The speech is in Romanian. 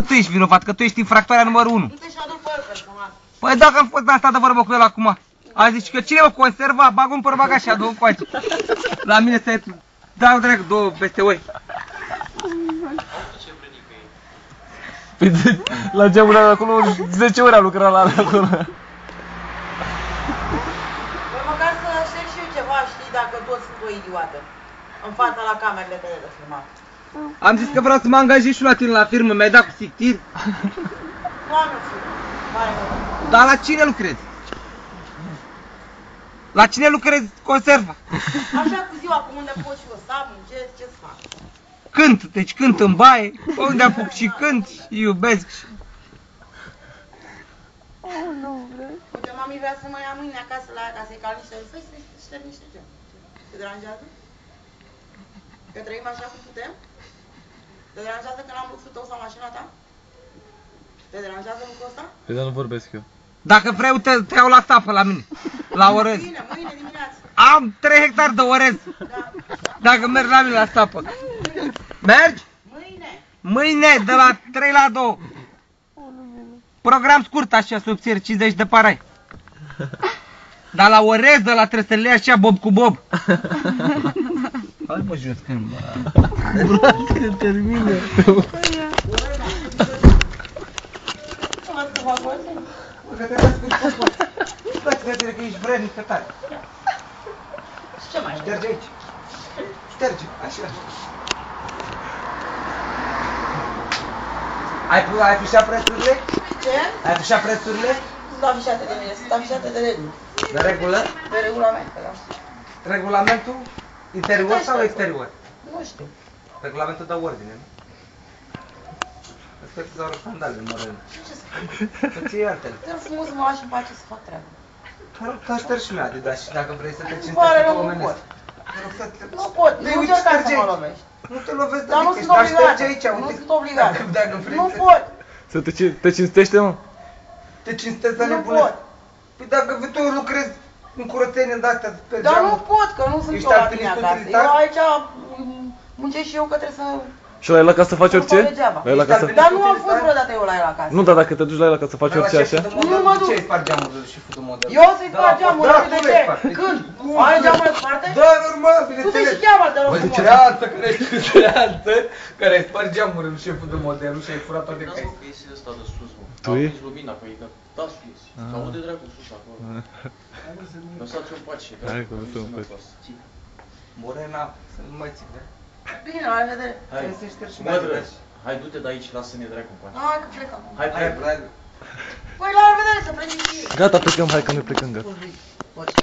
Tu ești vinovat, că tu ești infractoarea numărul 1. Nu te și aduc pe el personal. Păi dacă am fost asta de vorbă cu el acum, a zis că cine mă conserva, bag un părbagaș și adu încoace. La mine să dau dracu 2 peste oi. Păi la geamul ăla acolo 10 ore a lucrat la acolo. Păi măcar să șterg și eu ceva, știi, dacă toți sunt o idiotă. În fața la camerele tale de filmat. Am zis că vreau să mă angajez și la tine la firmă, mi-ai dat cu sictir. Nu am eu firmă. Dar la cine lucrezi? La cine lucrezi conserva? Așa cu ziua, acum unde pot și eu să muncesc, ce să fac? Cânt, deci cânt în baie, unde apuc și cânt și iubesc. Uite, mami vrea să mă ia mâine acasă la ea ca să-i cal niște făi, să-i șterg niște geam. Te deranjează? Că trăim așa cum putem? Te deranjează că n-am luxul tău sau mașina ta? Te deranjează lucrul ăsta? Păi dar nu vorbesc eu. Dacă vreau, te iau la stapă la mine, la orez. Mâine dimineață. Am 3 hectare de orez. Da. Dacă merg la mine la stapă. Mergi? Mâine. Mâine, de la 3 la 2. Program scurt așa, subțiri, 50 de parai. Dar la orez, de la trebuie să le iei așa bob cu bob. Hai mă jos când mă. Te termină. Uitați-vă că ești vrednic pe tare. Ce mai Șterge aici. Șterge, așa. Ai afișat prețurile? Ce? Ai afișat prețurile? Sunt afișate de mine, sunt afișate de regulă. De regulă? De regulament, da. Regulamentul interior sau exterior? Nu știu. Regulamentul dă ordine, nu? Asta doar sandale, Morel. Ce să Să ții altele. Te rog frumos, mă lași în pace să fac treaba. Te aștept și mea de da și dacă vrei să te Nu cinstești pare pe rău, nu omenesc. pot. Nu pot, nu încerca să mă lovești. Nu te lovesc de Dar nu nimic, sunt ești așterge obligată, aici, nu uite. sunt obligată. Dacă vrei Nu să pot, Să te cinstește, mă? te cinstezi să nu nebunesc. pot. Păi dacă tu lucrezi în curățenie de astea pe Dar geamul. nu pot, că nu sunt Ești eu la alpinist tine acasă. utilitar? Eu aici muncesc și eu că trebuie să... Și la el acasă să faci să orice? fac degeaba. La el acasă... Dar nu am fost vreodată eu la el acasă. Nu, dar dacă te duci la el acasă să faci orice așa? Nu mă duc. Ce îi spargi geamurile și futul model? Eu să-i fac geamurile, Da, de tu ce? le faci. Când? Are geamurile sparte? Da, normal, Tu te bineînțeles. și cheamă, te rog Bă, frumos. cerealță, care ești cu cerealță, care ai spart geamurile lui șeful de model și ai furat toate cai. Că este ăsta de sus, mă. Tu e? Aprins lumina, păi, că da sus. Se aude dracu sus acolo. Lăsați-o în pace. Hai că lăsăm în pace. Morena, să nu mai țin, da? Bine, la revedere. Hai, Trebuie să ștergi și mădră, mai hai du-te de aici, lasă-ne dracu în pace. Hai că plecăm. Hai, Hai, plec. hai. Păi la revedere, să pleci și... Gata, plecăm, hai că noi plecăm, gata. Poți.